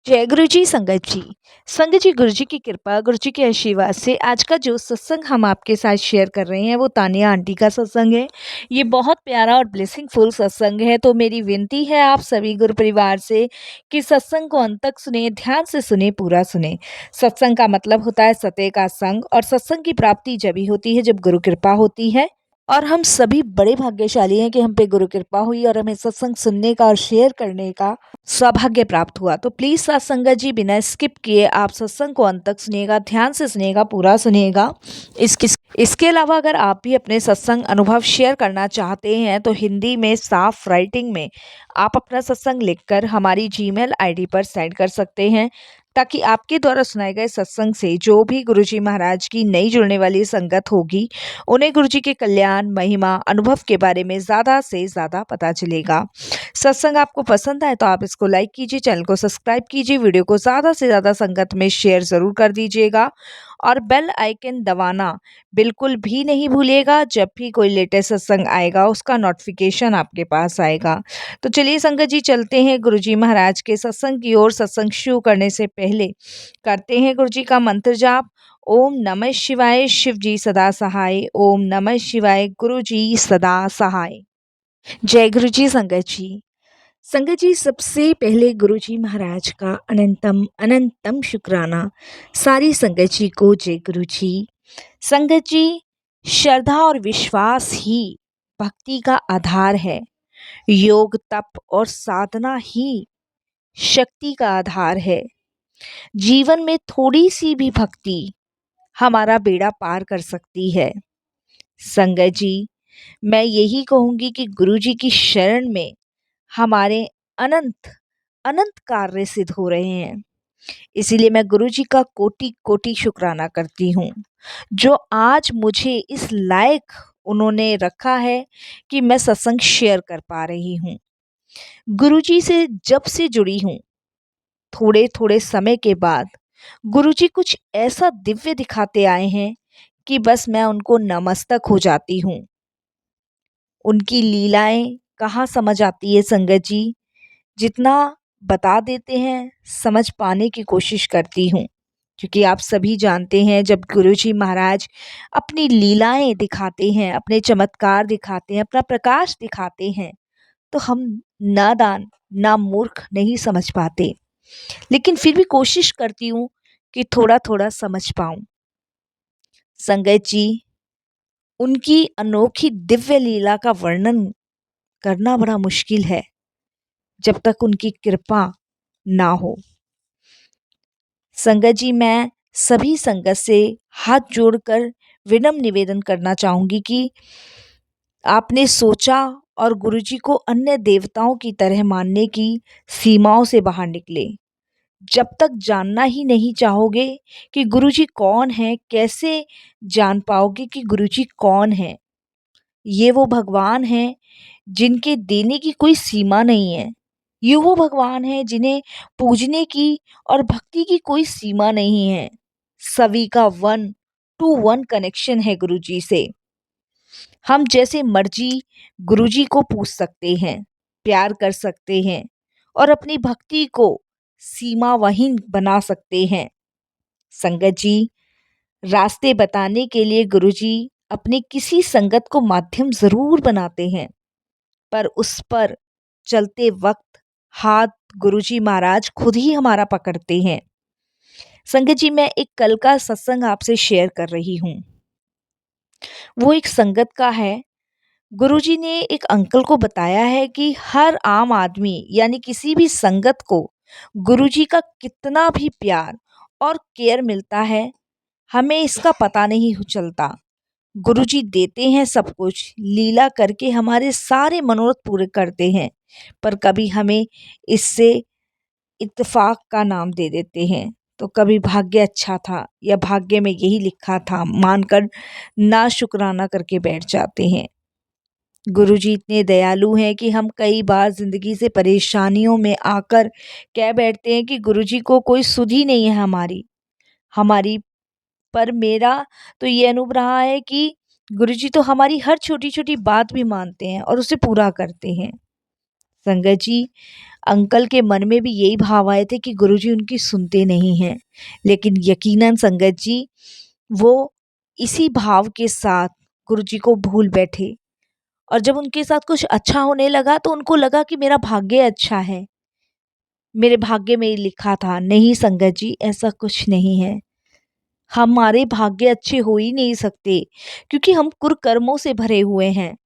जय गुरु जी संगत जी। संगत जी, गुरु जी की कृपा, गुरु जी के आशीर्वाद से आज का जो सत्संग हम आपके साथ शेयर कर रहे हैं वो तानिया आंटी का सत्संग है। ये बहुत प्यारा और ब्लेसिंगफुल सत्संग है, तो मेरी विनती है आप सभी गुरु परिवार से कि सत्संग को अंत तक सुने, ध्यान से सुने, पूरा सुने। सत्संग का मतलब होता है सत्य का संग, और सत्संग की प्राप्ति जब ही होती है जब गुरु कृपा होती है। और हम सभी बड़े भाग्यशाली हैं कि हम पे गुरु कृपा हुई और हमें सत्संग सुनने का और शेयर करने का सौभाग्य प्राप्त हुआ। तो प्लीज साथ संगत जी, बिना स्किप किए आप सत्संग को अंत तक सुनिएगा, ध्यान से सुनिएगा, पूरा सुनिएगा। इसके अलावा अगर आप भी अपने सत्संग अनुभव शेयर करना चाहते हैं तो हिंदी में साफ राइटिंग में आप अपना सत्संग लिखकर हमारी जीमेल आईडी पर सेंड कर सकते हैं, ताकि आपके द्वारा सुनाए गए सत्संग से जो भी गुरुजी महाराज की नई जुड़ने वाली संगत होगी उन्हें गुरुजी के कल्याण, महिमा, अनुभव के बारे में ज़्यादा से ज़्यादा पता चलेगा। सत्संग आपको पसंद आए तो आप इसको लाइक कीजिए, चैनल को सब्सक्राइब कीजिए, वीडियो को ज़्यादा से ज़्यादा संगत में शेयर ज़रूर कर दीजिएगा और बेल आइकन दबाना बिल्कुल भी नहीं भूलिएगा। जब भी कोई लेटेस्ट सत्संग आएगा उसका नोटिफिकेशन आपके पास आएगा। तो चलिए संगत जी, चलते हैं गुरुजी महाराज के सत्संग की ओर। सत्संग शुरू करने से पहले करते हैं गुरुजी का मंत्र जाप। ओम नमः शिवाय, शिव जी सदा सहाय। ओम नमः शिवाय, गुरु जी सदा सहाय। जय गुरु जी संगत जी। संगत जी, सबसे पहले गुरु जी महाराज का अनंतम अनंतम शुक्राना। सारी संगत जी को जय गुरु जी। संगत जी, श्रद्धा और विश्वास ही भक्ति का आधार है। योग, तप और साधना ही शक्ति का आधार है। जीवन में थोड़ी सी भी भक्ति हमारा बेड़ा पार कर सकती है। संगत जी, मैं यही कहूंगी कि गुरु जी की शरण में हमारे अनंत अनंत कार्य सिद्ध हो रहे हैं। इसीलिए मैं गुरु जी का कोटि कोटि शुक्राना करती हूँ, जो आज मुझे इस लायक उन्होंने रखा है कि मैं सत्संग शेयर कर पा रही हूँ। गुरु जी से जब से जुड़ी हूँ, थोड़े थोड़े समय के बाद गुरु जी कुछ ऐसा दिव्य दिखाते आए हैं कि बस मैं उनको नमस्तक हो जाती हूँ। उनकी लीलाएं कहाँ समझ आती है संगत जी, जितना बता देते हैं समझ पाने की कोशिश करती हूँ। क्योंकि आप सभी जानते हैं, जब गुरुजी महाराज अपनी लीलाएं दिखाते हैं, अपने चमत्कार दिखाते हैं, अपना प्रकाश दिखाते हैं, तो हम नादान ना मूर्ख नहीं समझ पाते। लेकिन फिर भी कोशिश करती हूँ कि थोड़ा थोड़ा समझ पाऊं। संगत जी, उनकी अनोखी दिव्य लीला का वर्णन करना बड़ा मुश्किल है जब तक उनकी कृपा ना हो। संगत जी, मैं सभी संगत से हाथ जोड़कर विनम्र निवेदन करना चाहूंगी कि आपने सोचा और गुरुजी को अन्य देवताओं की तरह मानने की सीमाओं से बाहर निकले। जब तक जानना ही नहीं चाहोगे कि गुरुजी कौन है, कैसे जान पाओगे कि गुरुजी कौन है? ये वो भगवान हैं जिनके देने की कोई सीमा नहीं है। ये वो भगवान हैं जिन्हें पूजने की और भक्ति की कोई सीमा नहीं है। सभी का वन टू वन कनेक्शन है गुरुजी से। हम जैसे मर्जी गुरुजी को पूछ सकते हैं, प्यार कर सकते हैं और अपनी भक्ति को सीमावहीन बना सकते हैं। संगत जी, रास्ते बताने के लिए गुरुजी अपनी किसी संगत को माध्यम जरूर बनाते हैं, पर उस पर चलते वक्त हाथ गुरुजी महाराज खुद ही हमारा पकड़ते हैं। संगत जी, मैं एक कल का सत्संग आपसे शेयर कर रही हूँ। वो एक संगत का है। गुरुजी ने एक अंकल को बताया है कि हर आम आदमी यानी किसी भी संगत को गुरुजी का कितना भी प्यार और केयर मिलता है, हमें इसका पता नहीं चलता। गुरुजी देते हैं सब कुछ, लीला करके हमारे सारे मनोरथ पूरे करते हैं, पर कभी हमें इससे इत्तेफाक का नाम दे देते हैं। तो कभी भाग्य अच्छा था या भाग्य में यही लिखा था मानकर ना शुक्राना करके बैठ जाते हैं। गुरुजी इतने दयालु हैं कि हम कई बार जिंदगी से परेशानियों में आकर कह बैठते हैं कि गुरुजी को कोई सुध ही नहीं है हमारी। पर मेरा तो ये अनुभव रहा है कि गुरुजी तो हमारी हर छोटी छोटी बात भी मानते हैं और उसे पूरा करते हैं। संगत जी, अंकल के मन में भी यही भाव आए थे कि गुरुजी उनकी सुनते नहीं हैं। लेकिन यकीनन संगत जी, वो इसी भाव के साथ गुरुजी को भूल बैठे और जब उनके साथ कुछ अच्छा होने लगा तो उनको लगा कि मेरा भाग्य अच्छा है, मेरे भाग्य में ही लिखा था। नहीं संगत जी, ऐसा कुछ नहीं है। हमारे भाग्य अच्छे हो ही नहीं सकते क्योंकि हम कुकर्मों से भरे हुए हैं।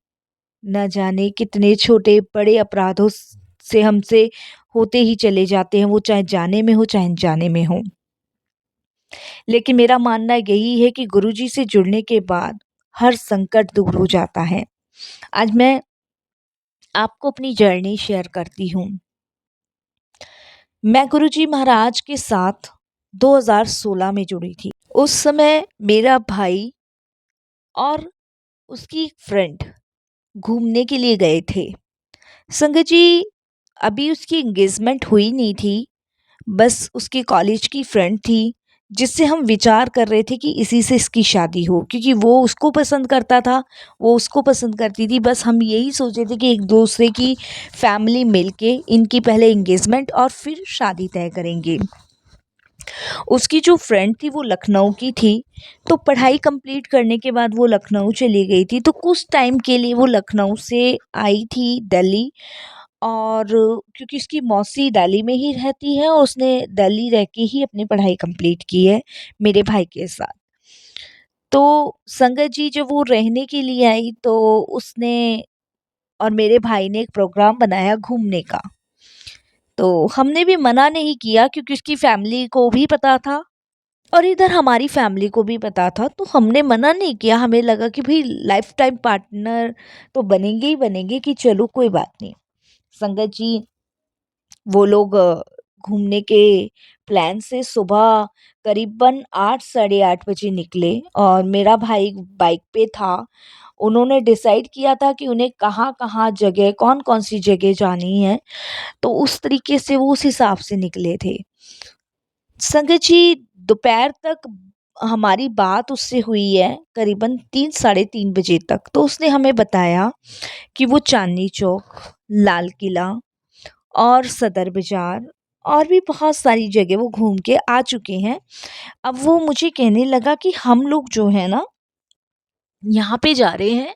न जाने कितने छोटे बड़े अपराधों से हमसे होते ही चले जाते हैं, वो चाहे जाने में हो चाहे अनजाने में हो। लेकिन मेरा मानना यही है कि गुरुजी से जुड़ने के बाद हर संकट दूर हो जाता है। आज मैं आपको अपनी जर्नी शेयर करती हूँ। मैं गुरुजी महाराज के साथ 2016 में जुड़ी थी। उस समय मेरा भाई और उसकी एक फ्रेंड घूमने के लिए गए थे। संगत जी, अभी उसकी एंगेजमेंट हुई नहीं थी, बस उसकी कॉलेज की फ्रेंड थी, जिससे हम विचार कर रहे थे कि इसी से इसकी शादी हो, क्योंकि वो उसको पसंद करता था, वो उसको पसंद करती थी। बस हम यही सोच रहे थे कि एक दूसरे की फैमिली मिलके इनकी पहले एंगेजमेंट और फिर शादी तय करेंगे। उसकी जो फ्रेंड थी वो लखनऊ की थी, तो पढ़ाई कंप्लीट करने के बाद वो लखनऊ चली गई थी। तो कुछ टाइम के लिए वो लखनऊ से आई थी दिल्ली, और क्योंकि उसकी मौसी दिल्ली में ही रहती है और उसने दिल्ली रह के ही अपनी पढ़ाई कंप्लीट की है मेरे भाई के साथ। तो संगत जी, जब वो रहने के लिए आई तो उसने और मेरे भाई ने एक प्रोग्राम बनाया घूमने का। तो हमने भी मना नहीं किया क्योंकि उसकी फैमिली को भी पता था और इधर हमारी फैमिली को भी पता था, तो हमने मना नहीं किया। हमें लगा कि भाई लाइफ टाइम पार्टनर तो बनेंगे ही बनेंगे, कि चलो कोई बात नहीं। संगत जी, वो लोग घूमने के प्लान से सुबह करीबन 8 साढ़े 8 बजे निकले और मेरा भाई बाइक पे था। उन्होंने डिसाइड किया था कि उन्हें कहाँ-कहाँ जगह, कौन-कौन सी जगह जानी है, तो उस तरीके से वो उस हिसाब से निकले थे। संगत जी, दोपहर तक हमारी बात उससे हुई है, करीबन 3 साढ़े 3 बजे तक। तो उसने हमें बताया कि वो चांदनी चौक, लाल किला और सदर बाज़ार और भी बहुत सारी जगह वो घूम के आ चुके हैं। अब वो मुझे कहने लगा कि हम लोग जो है ना, यहाँ पे जा रहे हैं,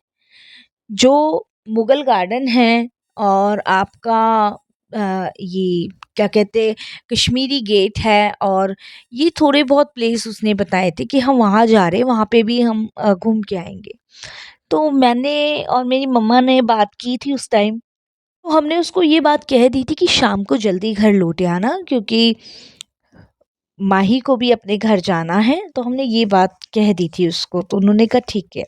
जो मुगल गार्डन है और आपका ये क्या कहते हैं, कश्मीरी गेट है, और ये थोड़े बहुत प्लेस उसने बताए थे कि हम वहाँ जा रहे हैं, वहाँ पे भी हम घूम के आएँगे। तो मैंने और मेरी मम्मा ने बात की थी उस टाइम, तो हमने उसको ये बात कह दी थी कि शाम को जल्दी घर लौट आना, क्योंकि माही को भी अपने घर जाना है। तो हमने ये बात कह दी थी उसको, तो उन्होंने कहा ठीक है।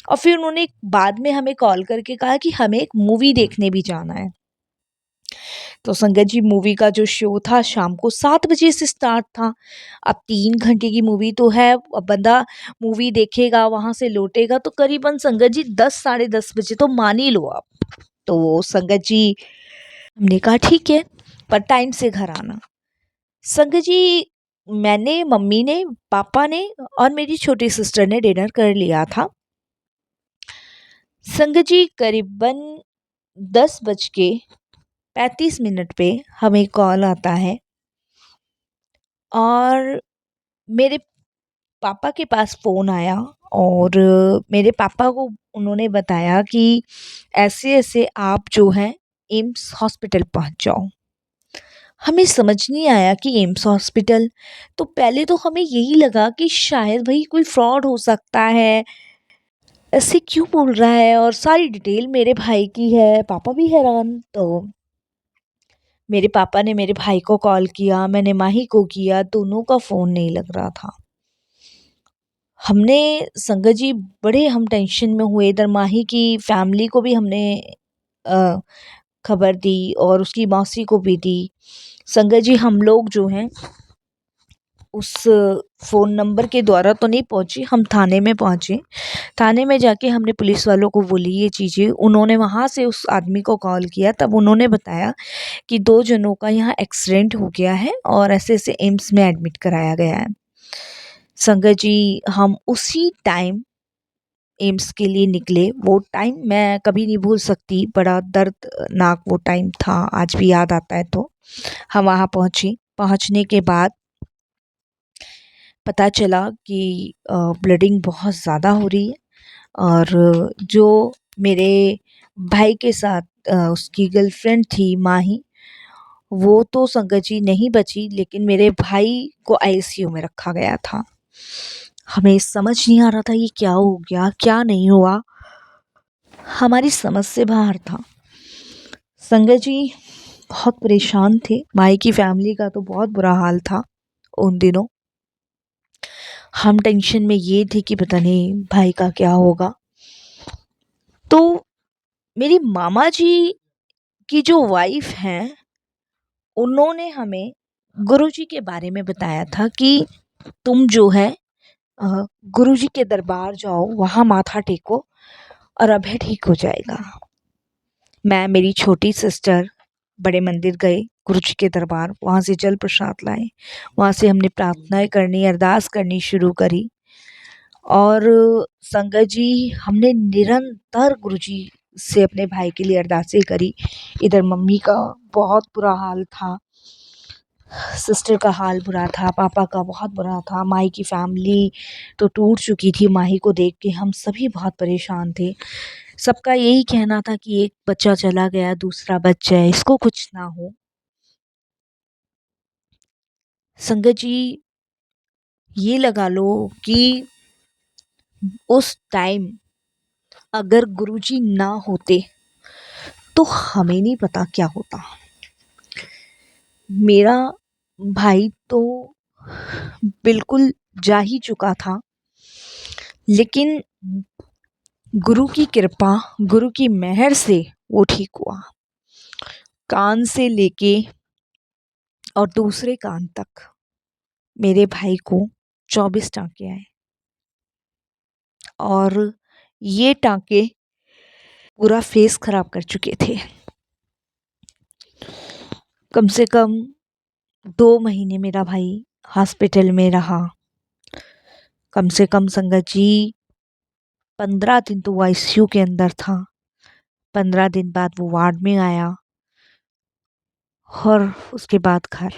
और फिर उन्होंने बाद में हमें कॉल करके कहा कि हमें एक मूवी देखने भी जाना है। तो संगत जी, मूवी का जो शो था शाम को 7 बजे से स्टार्ट था। अब 3 घंटे की मूवी तो है, अब बंदा मूवी देखेगा, वहाँ से लौटेगा तो करीबन संगत जी 10 साढ़े 10 बजे तो मान ही लो आप। तो संगत जी, हमने कहा ठीक है, पर टाइम से घर आना। संगत जी, मैंने, मम्मी ने, पापा ने और मेरी छोटी सिस्टर ने डिनर कर लिया था। संगत जी, करीबन 10:35 पे हमें कॉल आता है और मेरे पापा के पास फ़ोन आया और मेरे पापा को उन्होंने बताया कि ऐसे-ऐसे आप जो हैं एम्स हॉस्पिटल पहुँच जाओ। हमें समझ नहीं आया कि एम्स हॉस्पिटल, तो पहले तो हमें यही लगा कि शायद वही कोई फ्रॉड हो सकता है, ऐसे क्यों बोल रहा है, और सारी डिटेल मेरे भाई की है। पापा भी हैरान। तो मेरे पापा ने मेरे भाई को कॉल किया, मैंने माही को किया, दोनों का फ़ोन नहीं लग रहा था। हमने, संगत जी, बड़े हम टेंशन में हुए। इधर माही की फैमिली को भी हमने अ, खबर दी और उसकी मौसी को भी दी। संगत जी, हम लोग जो हैं उस फ़ोन नंबर के द्वारा तो नहीं पहुँचे, हम थाने में पहुँचे। थाने में जाके हमने पुलिस वालों को बोली ये चीज़ें। उन्होंने वहाँ से उस आदमी को कॉल किया, तब उन्होंने बताया कि 2 जनों का यहाँ एक्सीडेंट हो गया है और ऐसे-ऐसे एम्स में एडमिट कराया गया है। संगत जी, हम उसी टाइम एम्स के लिए निकले। वो टाइम मैं कभी नहीं भूल सकती, बड़ा दर्दनाक वो टाइम था, आज भी याद आता है तो। हम वहाँ पहुँचे, पहुँचने के बाद पता चला कि ब्लीडिंग बहुत ज़्यादा हो रही है और जो मेरे भाई के साथ उसकी गर्लफ्रेंड थी माही, वो तो संगत जी नहीं बची, लेकिन मेरे भाई को आईसीयू में रखा गया था। हमें समझ नहीं आ रहा था ये क्या हो गया, क्या नहीं हुआ, हमारी समझ से बाहर था। संगत जी बहुत परेशान थे, माई की फैमिली का तो बहुत बुरा हाल था उन दिनों। हम टेंशन में ये थे कि पता नहीं भाई का क्या होगा। तो मेरी मामा जी की जो वाइफ हैं, उन्होंने हमें गुरुजी के बारे में बताया था कि तुम जो है गुरुजी के दरबार जाओ, वहाँ माथा टेको और अभय ठीक हो जाएगा। मैं, मेरी छोटी सिस्टर बड़े मंदिर गए, गुरुजी के दरबार, वहाँ से जल प्रसाद लाए, वहाँ से हमने प्रार्थनाएं करनी, अरदास करनी शुरू करी। और संगत जी हमने निरंतर गुरुजी से अपने भाई के लिए अरदासें करी। इधर मम्मी का बहुत बुरा हाल था, सिस्टर का हाल बुरा था, पापा का बहुत बुरा था, माही की फैमिली तो टूट चुकी थी। माही को देख के हम सभी बहुत परेशान थे। सबका यही कहना था कि एक बच्चा चला गया, दूसरा बच जाए, इसको कुछ ना हो। संगत जी ये लगा लो कि उस टाइम अगर गुरुजी ना होते तो हमें नहीं पता क्या होता। मेरा भाई तो बिल्कुल जा ही चुका था, लेकिन गुरु की कृपा, गुरु की मेहर से वो ठीक हुआ। कान से लेके और दूसरे कान तक मेरे भाई को 24 टांके आए और ये टांके पूरा फेस खराब कर चुके थे। कम से कम 2 महीने मेरा भाई हॉस्पिटल में रहा। कम से कम संगत जी 15 दिन तो वो आईसीयू के अंदर था। 15 दिन बाद वो वार्ड में आया और उसके बाद घर।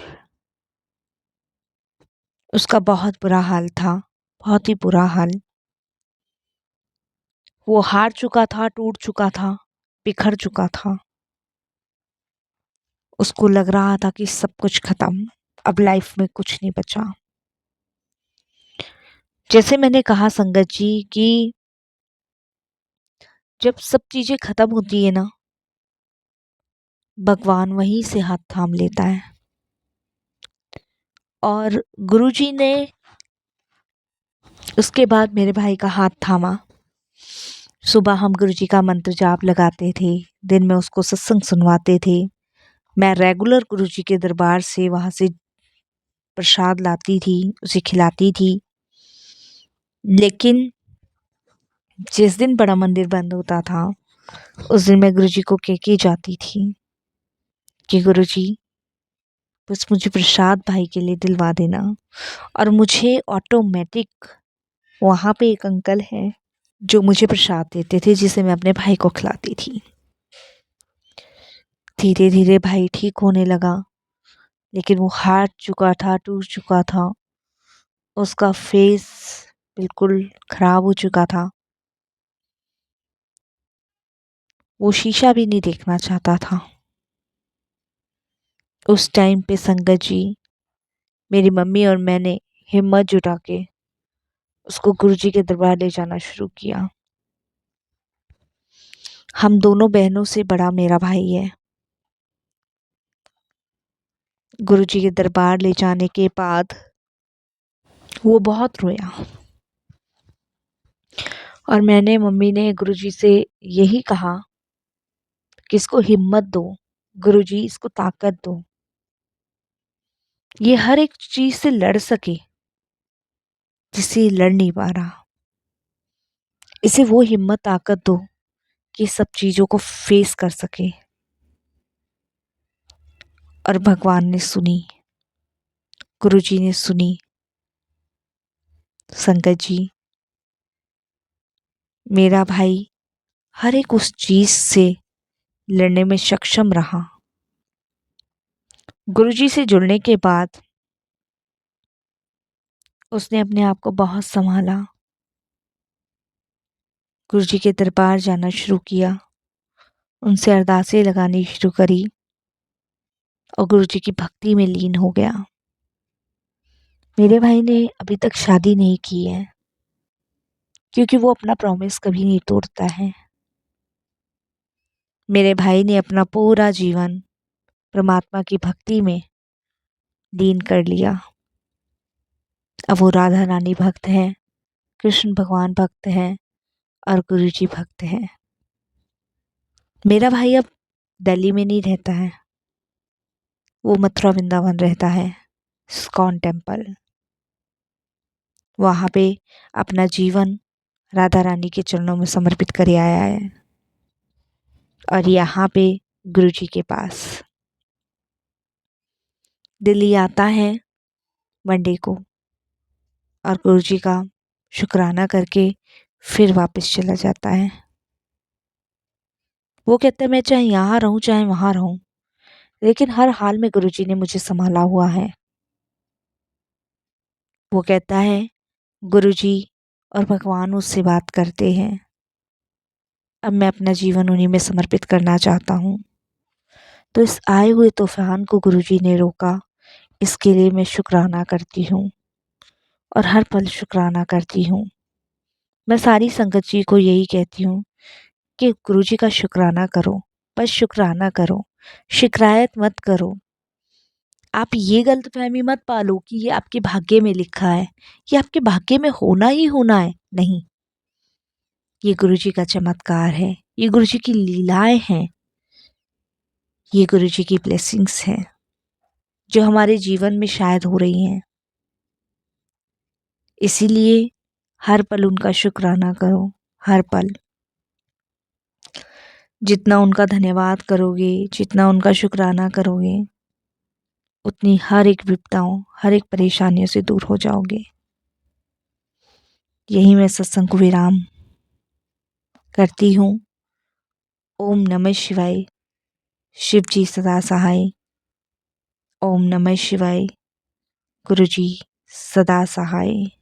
उसका बहुत बुरा हाल था, बहुत ही बुरा हाल। वो हार चुका था, टूट चुका था, बिखर चुका था। उसको लग रहा था कि सब कुछ खत्म, अब लाइफ में कुछ नहीं बचा। जैसे मैंने कहा संगत जी कि जब सब चीजें खत्म होती है ना, भगवान वहीं से हाथ थाम लेता है। और गुरुजी ने उसके बाद मेरे भाई का हाथ थामा। सुबह हम गुरुजी का मंत्र जाप लगाते थे, दिन में उसको सत्संग सुनवाते थे। मैं रेगुलर गुरुजी के दरबार से वहाँ से प्रसाद लाती थी, उसे खिलाती थी। लेकिन जिस दिन बड़ा मंदिर बंद होता था, उस दिन मैं गुरुजी को कह के जाती थी कि गुरुजी बस मुझे प्रसाद भाई के लिए दिलवा देना। और मुझे ऑटोमेटिक वहाँ पे एक अंकल हैं जो मुझे प्रसाद देते थे, जिसे मैं अपने भाई को खिलाती थी। धीरे धीरे भाई ठीक होने लगा, लेकिन वो हार चुका था, टूट चुका था। उसका फेस बिल्कुल खराब हो चुका था। वो शीशा भी नहीं देखना चाहता था। उस टाइम पे संगत जी, मेरी मम्मी और मैंने हिम्मत जुटा के उसको गुरुजी के दरबार ले जाना शुरू किया। हम दोनों बहनों से बड़ा मेरा भाई है। गुरुजी के दरबार ले जाने के बाद वो बहुत रोया और मैंने, मम्मी ने गुरुजी से यही कहा कि इसको हिम्मत दो, गुरुजी इसको ताकत दो, ये हर एक चीज से लड़ सके जिससे ये लड़ नहीं पा रहा। इसे वो हिम्मत ताकत दो कि सब चीजों को फेस कर सके। और भगवान ने सुनी, गुरुजी ने सुनी। संगत जी मेरा भाई हर एक उस चीज से लड़ने में सक्षम रहा। गुरुजी से जुड़ने के बाद उसने अपने आप को बहुत संभाला। गुरुजी के दरबार जाना शुरू किया, उनसे अरदासें लगानी शुरू करी और गुरुजी की भक्ति में लीन हो गया। मेरे भाई ने अभी तक शादी नहीं की है क्योंकि वो अपना प्रॉमिस कभी नहीं तोड़ता है। मेरे भाई ने अपना पूरा जीवन परमात्मा की भक्ति में लीन कर लिया। अब वो राधा रानी भक्त हैं, कृष्ण भगवान भक्त हैं और गुरुजी भक्त हैं। मेरा भाई अब दिल्ली में नहीं रहता है, वो मथुरा वृंदावन रहता है, इस्कॉन टेम्पल। वहाँ पे अपना जीवन राधा रानी के चरणों में समर्पित कर आया है और यहाँ पे गुरुजी के पास दिल्ली आता है मंडे को और गुरुजी का शुक्राना करके फिर वापस चला जाता है। वो कहता है मैं चाहे यहाँ रहूं चाहे वहाँ रहूं, लेकिन हर हाल में गुरुजी ने मुझे संभाला हुआ है। वो कहता है गुरुजी और भगवान उससे बात करते हैं। अब मैं अपना जीवन उन्हीं में समर्पित करना चाहता हूँ। तो इस आए हुए तूफान को गुरुजी ने रोका, इसके लिए मैं शुक्राना करती हूँ और हर पल शुक्राना करती हूँ। मैं सारी संगत जी को यही कहती हूँ कि गुरुजी का शुक्राना करो, बस शुक्राना करो, शिकायत मत करो। आप ये गलतफहमी मत पालो कि ये आपके भाग्य में लिखा है, ये आपके भाग्य में होना ही होना है। नहीं, ये गुरुजी का चमत्कार है, ये गुरुजी की लीलाएं हैं, ये गुरुजी की ब्लेसिंग्स हैं जो हमारे जीवन में शायद हो रही हैं। इसीलिए हर पल उनका शुक्राना करो, हर पल। जितना उनका धन्यवाद करोगे, जितना उनका शुक्राना करोगे, उतनी हर एक विपदाओं, हर एक परेशानियों से दूर हो जाओगे। यही मैं सत्संग को विराम करती हूँ। ओम नमः शिवाय। शिव जी सदा सहाय। ओम नमः शिवाय। गुरुजी सदा सहाय।